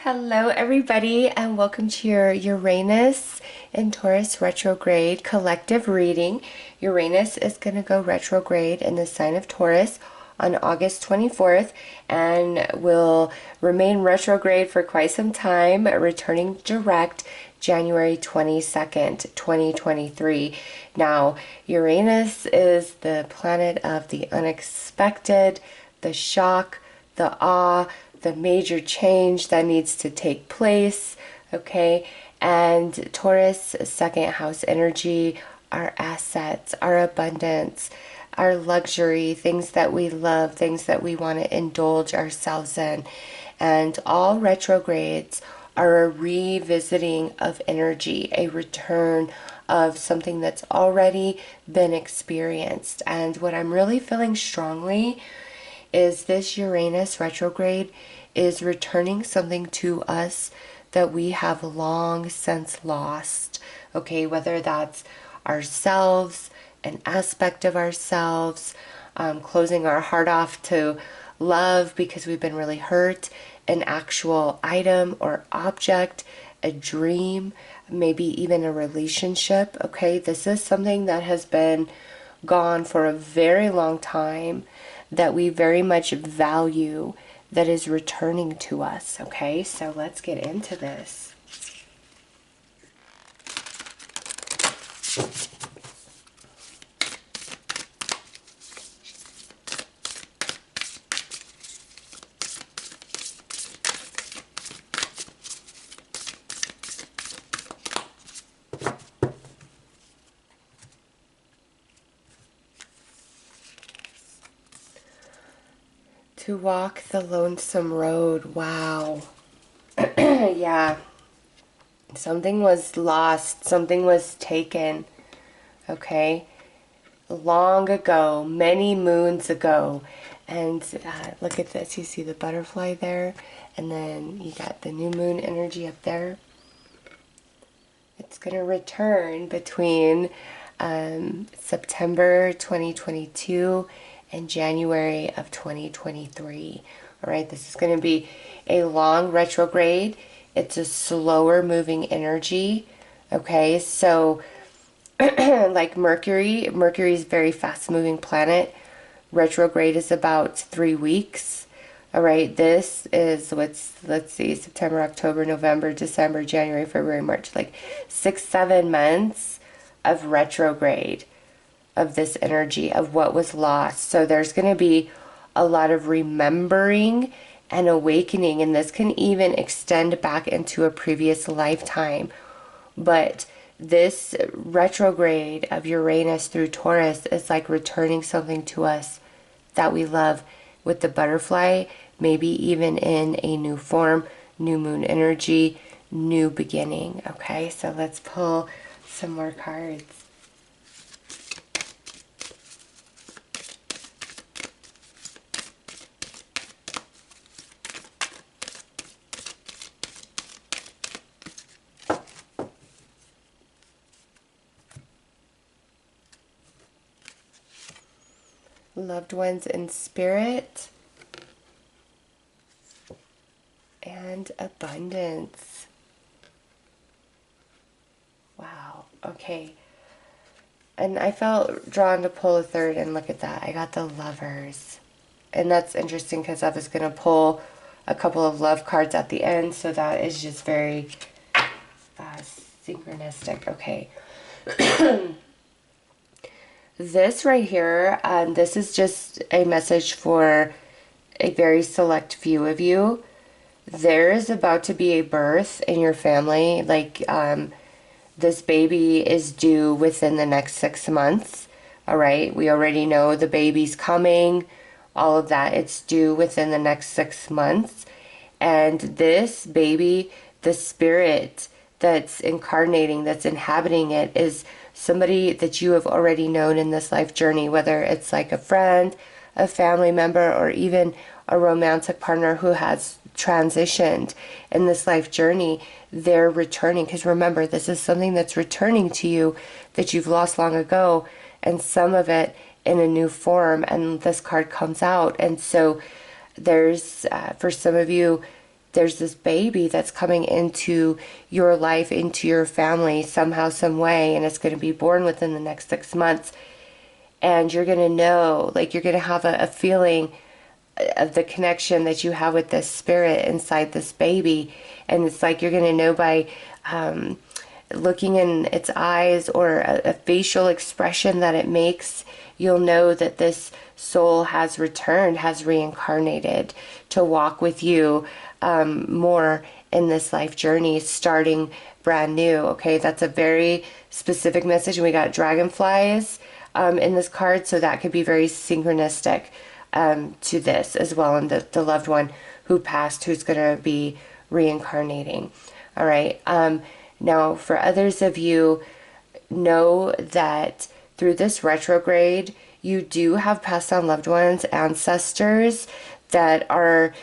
Hello, everybody, and welcome to your Uranus and Taurus retrograde collective reading. Uranus is going to go retrograde in the sign of Taurus on August 24th and will remain retrograde for quite some time, returning direct January 22nd, 2023. Now, Uranus is the planet of the unexpected, the shock, the awe, the major change that needs to take place, okay? And Taurus, second house energy, our assets, our abundance, our luxury, things that we love, things that we want to indulge ourselves in. And all retrogrades are a revisiting of energy, a return of something that's already been experienced. And what I'm really feeling strongly is this Uranus retrograde is returning something to us that we have long since lost. Okay, whether that's ourselves, an aspect of ourselves, closing our heart off to love because we've been really hurt, an actual item or object, a dream, maybe even a relationship. Okay, this is something that has been gone for a very long time, that we very much value, that is returning to us. Okay, so let's get into this. To walk the lonesome road. Wow. Yeah. Something was lost. Something was taken. Okay. Long ago. Many moons ago. And look at this. You see the butterfly there? And then you got the new moon energy up there. It's going to return between September 2022 and January of 2023. All right, this is going to be a long retrograde. It's a slower moving energy. Okay, so like Mercury is a very fast moving planet. Retrograde is about 3 weeks. All right, this is let's see, September, October, November, December, January, February, March, like 6-7 months of retrograde, of this energy, of what was lost. So there's going to be a lot of remembering and awakening, and this can even extend back into a previous lifetime. But this retrograde of Uranus through Taurus is like returning something to us that we love, with the butterfly, maybe even in a new form, new moon energy, new beginning. Okay, so let's pull some more cards. Loved ones in spirit, and abundance. Wow, okay. And I felt drawn to pull a third, and look at that. I got the Lovers. And that's interesting because I was going to pull a couple of love cards at the end, so that is just very synchronistic. Okay. This right here, this is just a message for a very select few of you. There is about to be a birth in your family. Like, this baby is due within the next 6 months. All right, we already know the baby's coming, all of that. It's due within the next 6 months. And this baby, the spirit that's incarnating, that's inhabiting it, is somebody that you have already known in this life journey, whether it's like a friend, a family member, or even a romantic partner who has transitioned in this life journey. They're returning, because remember, this is something that's returning to you that you've lost long ago, and some of it in a new form, and this card comes out. And so there's, for some of you, there's this baby that's coming into your life, into your family somehow, some way, and it's going to be born within the next 6 months. And you're going to know, like, you're going to have a feeling of the connection that you have with this spirit inside this baby. And it's like you're going to know by looking in its eyes or a facial expression that it makes. You'll know that this soul has returned, has reincarnated to walk with you more in this life journey, starting brand new. Okay, that's a very specific message. And we got dragonflies in this card, so that could be very synchronistic to this as well, and the loved one who passed, who's going to be reincarnating. All right. Now, for others of you, know that through this retrograde, you do have passed on loved ones, ancestors that are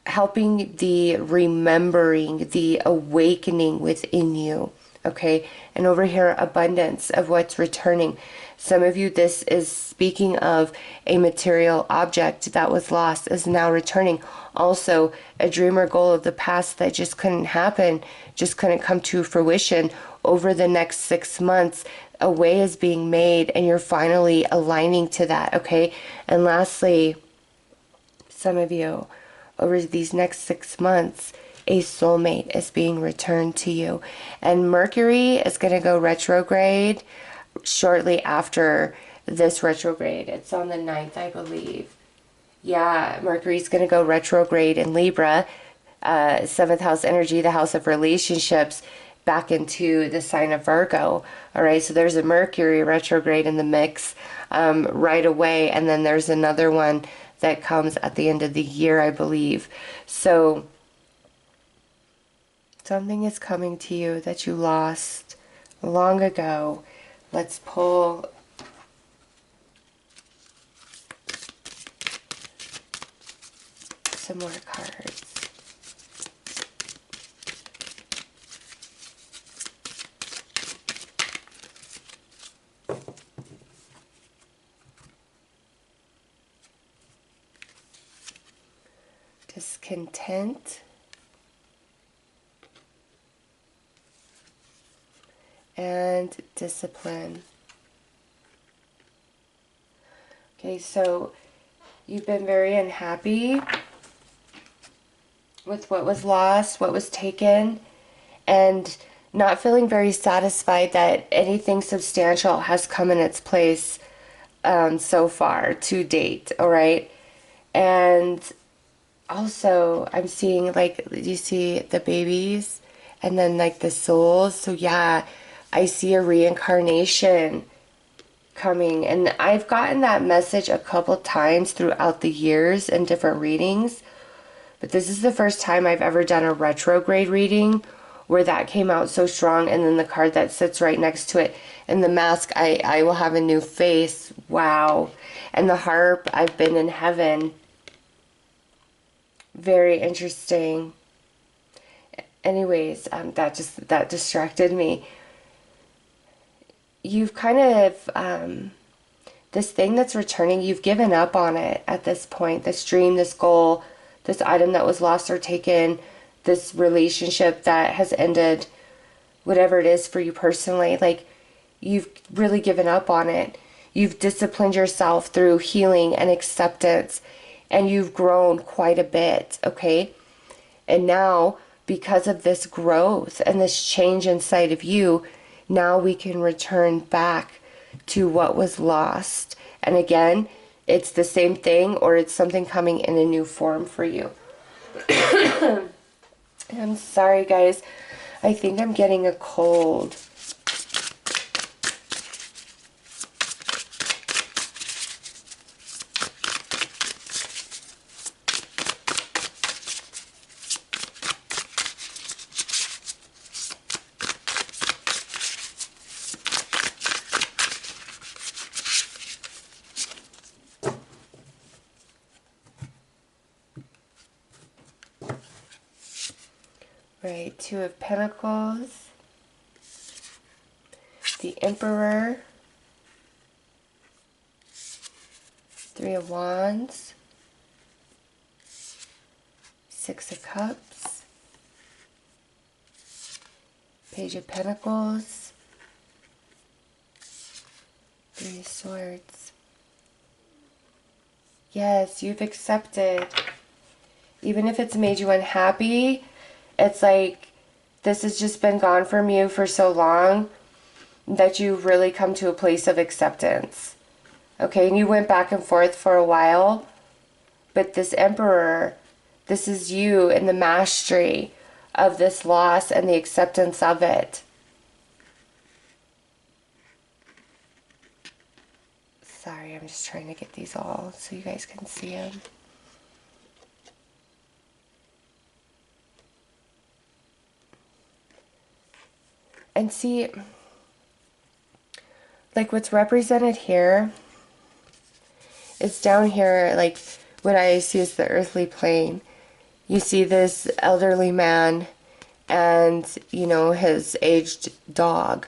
helping the remembering, the awakening within you. Okay. And over here, abundance of what's returning. Some of you, this is speaking of a material object that was lost is now returning. Also, a dream or goal of the past that just couldn't happen, just couldn't come to fruition. Over the next 6 months, a way is being made and you're finally aligning to that, okay? And lastly, some of you, over these next 6 months, a soulmate is being returned to you. And Mercury is going to go retrograde shortly after this retrograde. It's on the 9th, I believe. Yeah, Mercury's going to go retrograde in Libra, 7th house energy, the house of relationships, back into the sign of Virgo. All right, so there's a Mercury retrograde in the mix right away, and then there's another one that comes at the end of the year, I believe. So something is coming to you that you lost long ago. Let's pull some more cards. Discontent and discipline. Okay, so you've been very unhappy with what was lost, what was taken, and not feeling very satisfied that anything substantial has come in its place so far to date, all right? And also, I'm seeing, like, you see the babies and then, like, the souls. So, yeah, I see a reincarnation coming. And I've gotten that message a couple times throughout the years in different readings. But this is the first time I've ever done a retrograde reading where that came out so strong. And then the card that sits right next to it. And the mask, I will have a new face. Wow. And the harp, I've been in heaven. Very interesting. Anyways, that distracted me. You've kind of, this thing that's returning, you've given up on it at this point. This dream, this goal, this item that was lost or taken, this relationship that has ended, whatever it is for you personally, like, you've really given up on it. You've disciplined yourself through healing and acceptance. And you've grown quite a bit, okay? And now, because of this growth and this change inside of you, now we can return back to what was lost. And again, it's the same thing, or it's something coming in a new form for you. I'm sorry, guys. I think I'm getting a cold. Right, Two of Pentacles, the Emperor, Three of Wands, Six of Cups, Page of Pentacles, Three of Swords. Yes, you've accepted. Even if it's made you unhappy, it's like this has just been gone from you for so long that you've really come to a place of acceptance. Okay, and you went back and forth for a while, but this Emperor, this is you in the mastery of this loss and the acceptance of it. Sorry, I'm just trying to get these all so you guys can see them. And see, like what's represented here is down here, like what I see is the earthly plane. You see this elderly man and, you know, his aged dog.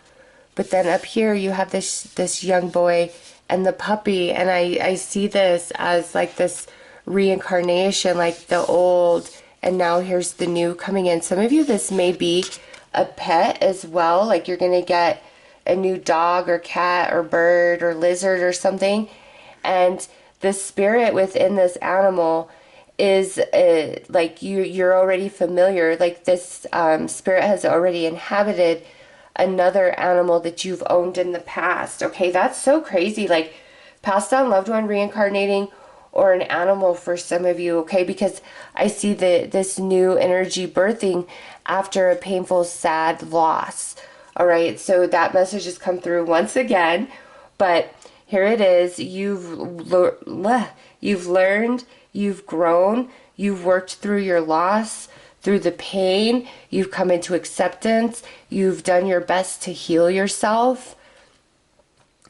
But then up here you have this young boy and the puppy, and I see this as like this reincarnation, like the old and now here's the new coming in. Some of you, this may be a pet as well, like you're gonna get a new dog or cat or bird or lizard or something, and the spirit within this animal is like you're already familiar, like this spirit has already inhabited another animal that you've owned in the past. Okay, that's so crazy. Like passed on loved one reincarnating or an animal for some of you, okay? Because I see this new energy birthing after a painful, sad loss. All right, so that message has come through once again, but here it is. You've learned, you've grown, you've worked through your loss, through the pain, you've come into acceptance, you've done your best to heal yourself,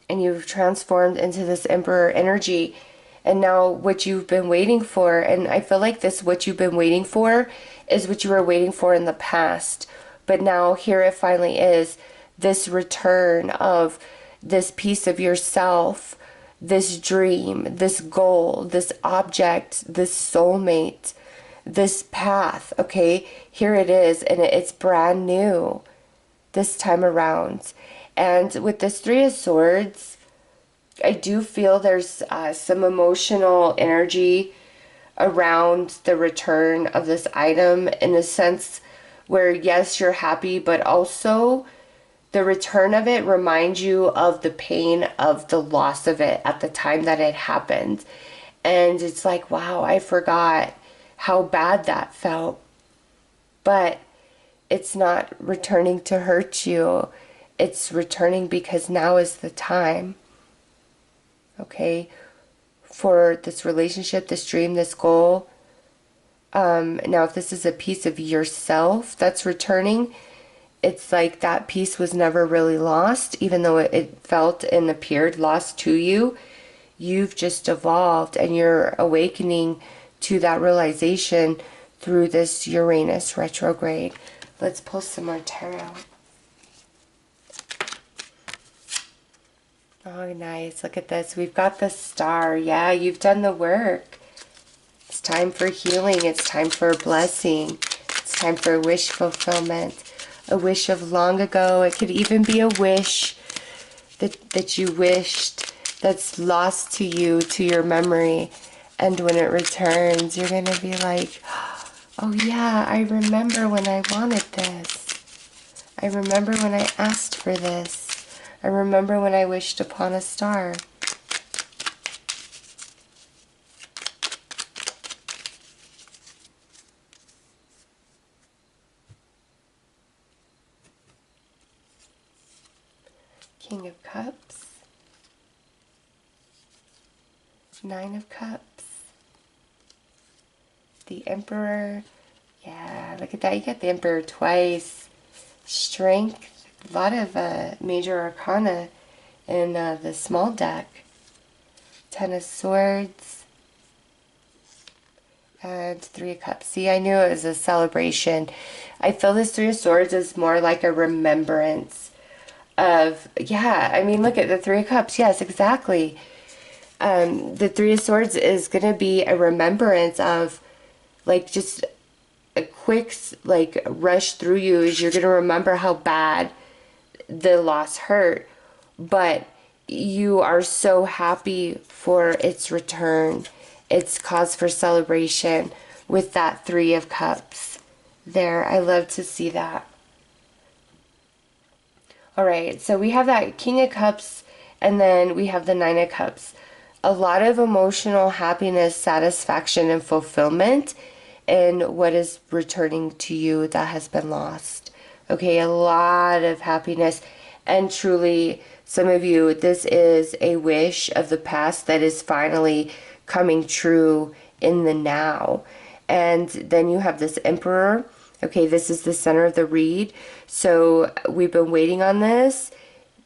and you've transformed into this Emperor energy. And now what you've been waiting for, and I feel like this, what you've been waiting for is what you were waiting for in the past. But now here it finally is, this return of this piece of yourself, this dream, this goal, this object, this soulmate, this path, okay? Here it is, and it's brand new this time around. And with this Three of Swords, I do feel there's some emotional energy around the return of this item, in a sense where yes, you're happy, but also the return of it reminds you of the pain of the loss of it at the time that it happened. And it's like, wow, I forgot how bad that felt. But it's not returning to hurt you. It's returning because now is the time. Okay, for this relationship, this dream, this goal. Now, if this is a piece of yourself that's returning, it's like that piece was never really lost, even though it felt and appeared lost to you. You've just evolved and you're awakening to that realization through this Uranus retrograde. Let's pull some more tarot. Oh, nice. Look at this. We've got the Star. Yeah, you've done the work. It's time for healing. It's time for a blessing. It's time for a wish fulfillment. A wish of long ago. It could even be a wish that you wished that's lost to you, to your memory. And when it returns, you're going to be like, oh yeah, I remember when I wanted this. I remember when I asked for this. I remember when I wished upon a star. King of Cups. Nine of Cups. The Emperor. Yeah, look at that. You get the Emperor twice. Strength. A lot of major arcana in the small deck. Ten of Swords. And Three of Cups. See, I knew it was a celebration. I feel this Three of Swords is more like a remembrance of, yeah, I mean, look at the Three of Cups. Yes, exactly. The Three of Swords is going to be a remembrance of, like, just a quick like rush through you is you're going to remember how bad the loss hurt, but you are so happy for its return. It's cause for celebration with that Three of Cups there. I love to see that. All right, so we have that King of Cups, and then we have the Nine of Cups. A lot of emotional happiness, satisfaction, and fulfillment in what is returning to you that has been lost. Okay, a lot of happiness. And truly, some of you, this is a wish of the past that is finally coming true in the now. And then you have this Emperor. Okay, this is the center of the read. So we've been waiting on this,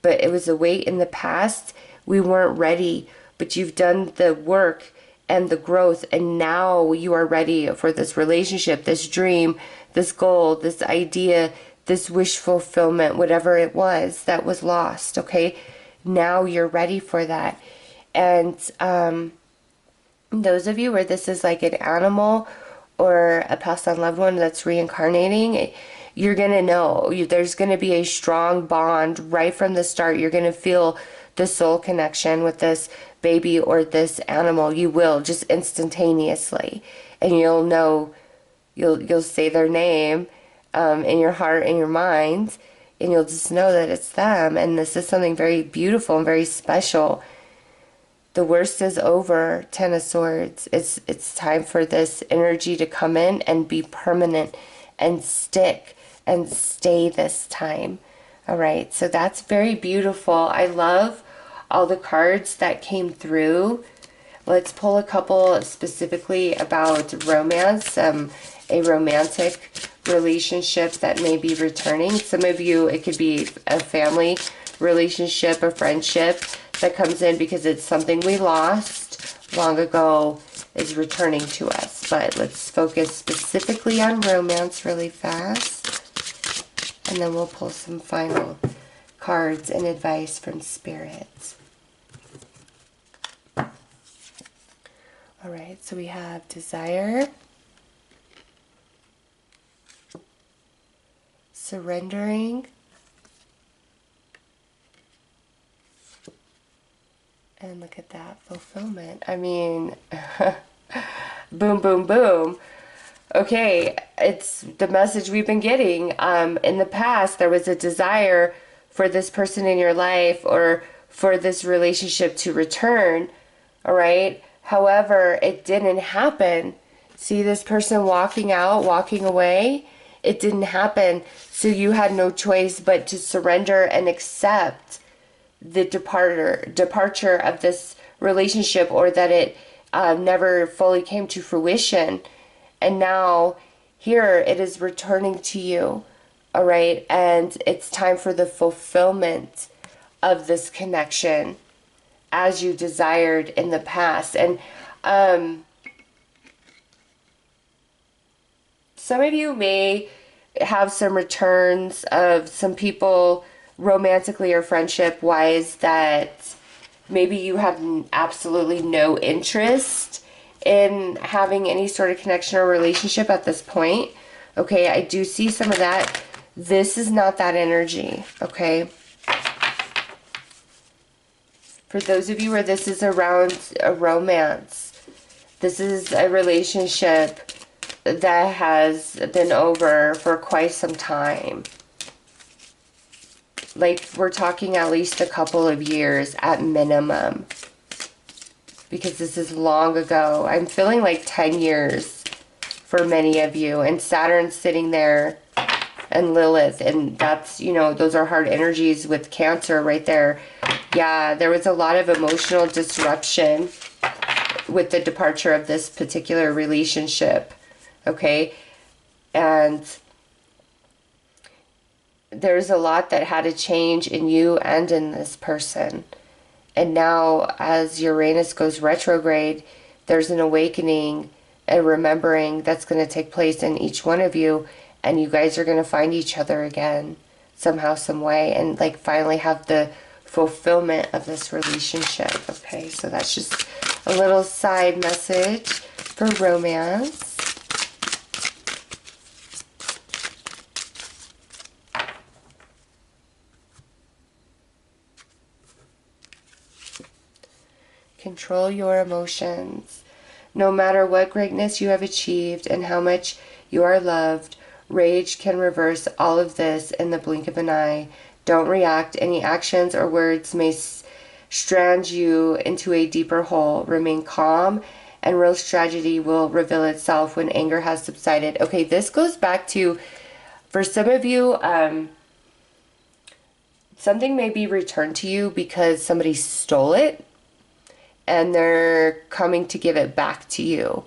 but it was a wait in the past. We weren't ready, but you've done the work and the growth, and now you are ready for this relationship, this dream, this goal, this idea, this wish fulfillment, whatever it was that was lost. Okay, now you're ready for that. And those of you where this is like an animal or a passed on loved one that's reincarnating, you're going to know. There's going to be a strong bond right from the start. You're going to feel the soul connection with this baby or this animal. You will, just instantaneously. And you'll know, you'll say their name in your heart and your mind, and you'll just know that it's them. And this is something very beautiful and very special. The worst is over, Ten of Swords. It's time for this energy to come in and be permanent and stick and stay this time. All right, so that's very beautiful. I love all the cards that came through. Let's pull a couple specifically about romance, a romantic relationship that may be returning. Some of you, it could be a family relationship, a friendship that comes in because it's something we lost long ago is returning to us. But let's focus specifically on romance really fast, and then we'll pull some final cards and advice from Spirit. All right, so we have desire, surrendering, and look at that, fulfillment. I mean, boom, boom, boom. Okay, it's the message we've been getting. In the past, there was a desire for this person in your life or for this relationship to return, all right? However, it didn't happen. See this person walking out, walking away? It didn't happen. So you had no choice but to surrender and accept the departure of this relationship, or that it never fully came to fruition. And now here it is returning to you, all right? And it's time for the fulfillment of this connection as you desired in the past. And some of you may have some returns of some people romantically or friendship wise that maybe you have absolutely no interest in having any sort of connection or relationship at this point. Okay, I do see some of that. This is not that energy, okay? For those of you where this is around a romance, this is a relationship that has been over for quite some time. Like, we're talking at least a couple of years at minimum, because this is long ago. I'm feeling like 10 years for many of you, and Saturn's sitting there, and Lilith, and that's, you know, those are hard energies with Cancer right there. Yeah, there was a lot of emotional disruption with the departure of this particular relationship, okay? And there's a lot that had to change in you and in this person. And now as Uranus goes retrograde, there's an awakening, a remembering that's going to take place in each one of you, and you guys are going to find each other again somehow, some way, and like finally have the fulfillment of this relationship. Okay, so that's just a little side message for romance. Control your emotions. No matter what greatness you have achieved and how much you are loved, rage can reverse all of this in the blink of an eye. Don't react. Any actions or words may strand you into a deeper hole. Remain calm, and real tragedy will reveal itself when anger has subsided. Okay, this goes back to, for some of you, something may be returned to you because somebody stole it and they're coming to give it back to you.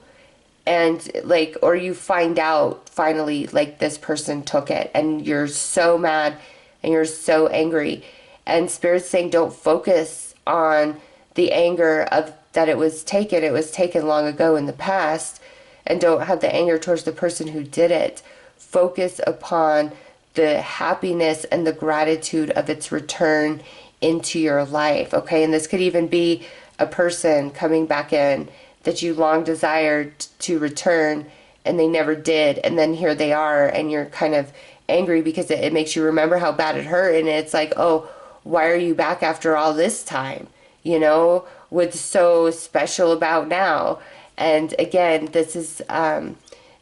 And like, or you find out finally, like, this person took it and you're so mad and you're so angry. And Spirit's saying, don't focus on the anger of that it was taken. It was taken long ago in the past. And don't have the anger towards the person who did it. Focus upon the happiness and the gratitude of its return into your life. Okay, and this could even be a person coming back in that you long desired to return and they never did, and then here they are and you're kind of angry because it makes you remember how bad it hurt, and it's like, oh, why are you back after all this time? You know, what's so special about now? And again, this is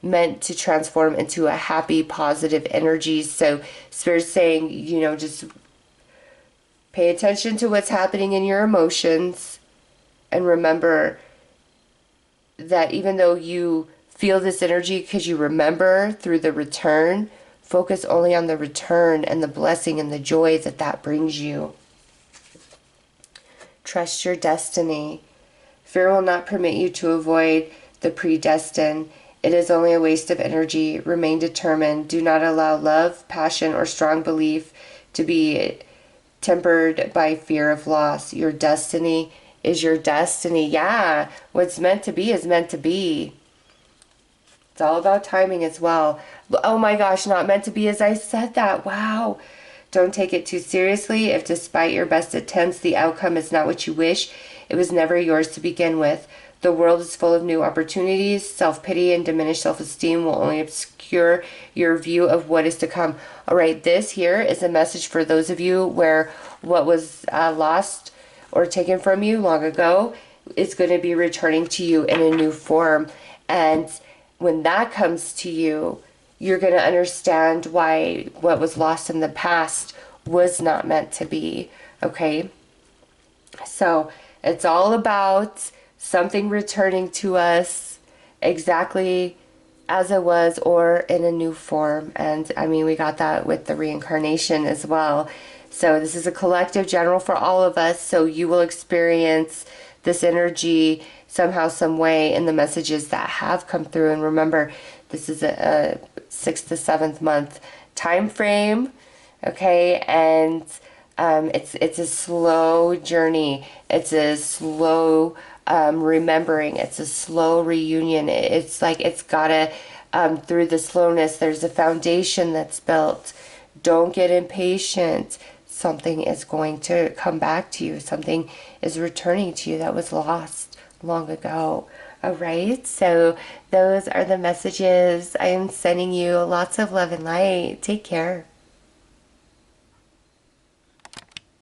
meant to transform into a happy, positive energy. So Spirit's saying, you know, just pay attention to what's happening in your emotions and remember that even though you feel this energy because you remember through the return, focus only on the return and the blessing and the joy that that brings you. Trust your destiny. Fear will not permit you to avoid the predestined. It is only a waste of energy. Remain determined. Do not allow love, passion, or strong belief to be tempered by fear of loss. Your destiny is your destiny. Yeah, what's meant to be is meant to be. It's all about timing as well. Oh my gosh, not meant to be as I said that. Wow. Don't take it too seriously. If despite your best attempts, the outcome is not what you wish, it was never yours to begin with. The world is full of new opportunities. Self-pity and diminished self-esteem will only obscure your view of what is to come. All right, this here is a message for those of you where what was lost or taken from you long ago is going to be returning to you in a new form. And when that comes to you, you're going to understand why what was lost in the past was not meant to be. Okay? So it's all about something returning to us exactly as it was or in a new form. And I mean, we got that with the reincarnation as well. So this is a collective general for all of us. So you will experience this energy somehow, some way in the messages that have come through. And remember, this is a 6th to 7th month time frame. Okay, and it's a slow journey. It's a slow remembering. It's a slow reunion. It's like it's gotta through the slowness. There's a foundation that's built. Don't get impatient. Something is going to come back to you. Something is returning to you that was lost long ago. All right, so those are the messages I am sending you. Lots of love and light. Take care.